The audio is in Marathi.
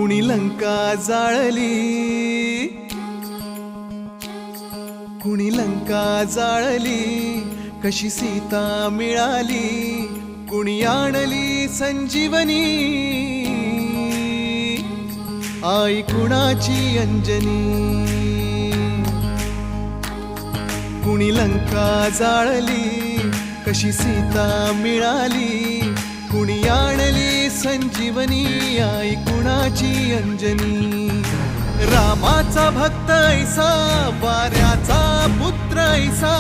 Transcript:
कुणी लंका जाळली, कुणी लंका जाळली, कशी सीता मिळाली, कुणी आणली संजीवनी, आई कुणाची अंजनी. कुणी लंका जाळली, कशी सीता मिळाली, कुणी आणली संजीवनी, आई कुणाची अंजनी. रामाचा भक्त ऐसा, वाऱ्याचा पुत्र ऐसा,